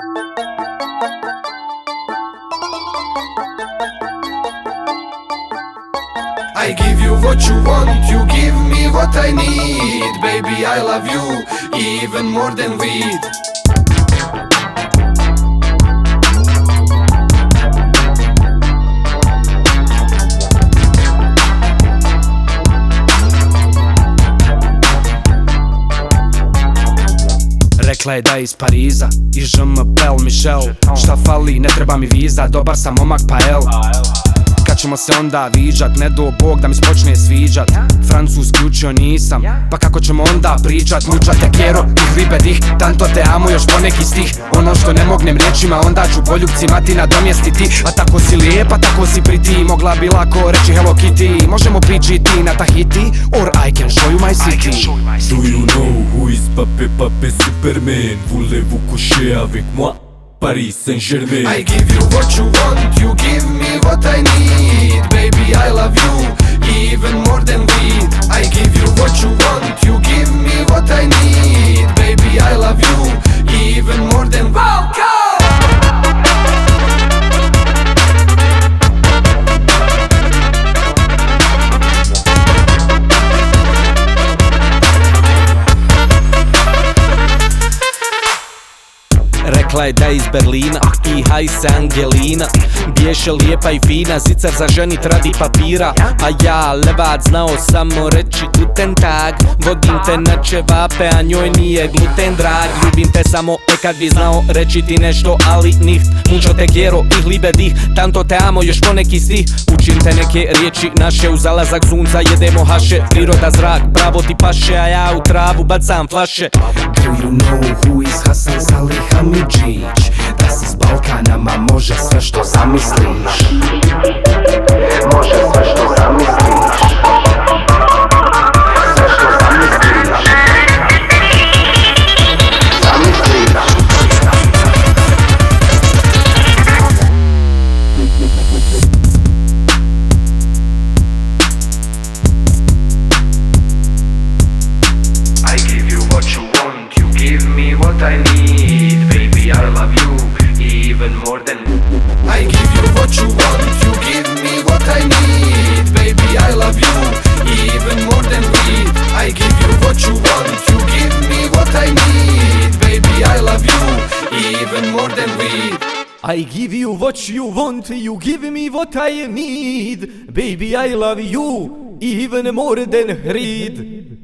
I give you what you want, you give me what I need. Baby, I love you even more than weed. Rekla je da je iz Pariza, iz Žm.Bel Michel. Šta fali, ne treba mi viza, dobar sam momak pa el. Kad ćemo se onda viđat, ne do Bog da mi spočne sviđat. Francuski učio nisam, pa kako ćemo onda pričat. Muča te kero, ih ribe dih, tanto te amo još poneki stih. Ono što ne mognem riječima, onda ću poljubcima ti nadomjestiti. A tako si lijepa, tako si pretty, mogla bi lako reći Hello Kitty. Možemo pričiti na Tahiti, or I can show you my city. Do you know who is Pape Superman? Voulez-vous coucher avec moi? Paris Saint-Germain. I give you what you want, you give me what I need. Baby, I love you even more than weed. I give you what you want, you give me what I need. Baby, I love you even more than weed. Rekla je da je iz Berlina i haj se Angelina. Bješe lijepa i fina, zicar za ženit radi papira. A ja levat znao samo reći guten tag. Vodim te na ćevape, a njoj nije gluten drag. Ljubim te samo kad bi znao reći ti nešto, ali niht. Mucho te quiero, ih libe dih, tanto te amo još poneki stih. Učim te neke riječi naše, u zalazak sunca jedemo haše. Priroda zrak, bravo ti paše, a ja u travu bacam flaše. Do you know who is Hasan Salihamidzić? Da si s Balkana, ma može sve što zamisliš. Može sve što zamisliš. Sve što zamisliš. Zamisliš. I give you what you want, you give me what I need. Baby, I love you even more than. I give you what you want, you give me what I need. Baby, I love you even more than weed. I give you what you want, you give me what I need. Baby, I love you even more than weed. I give you what you want, you give me what I need. Baby, I love you even more than greed.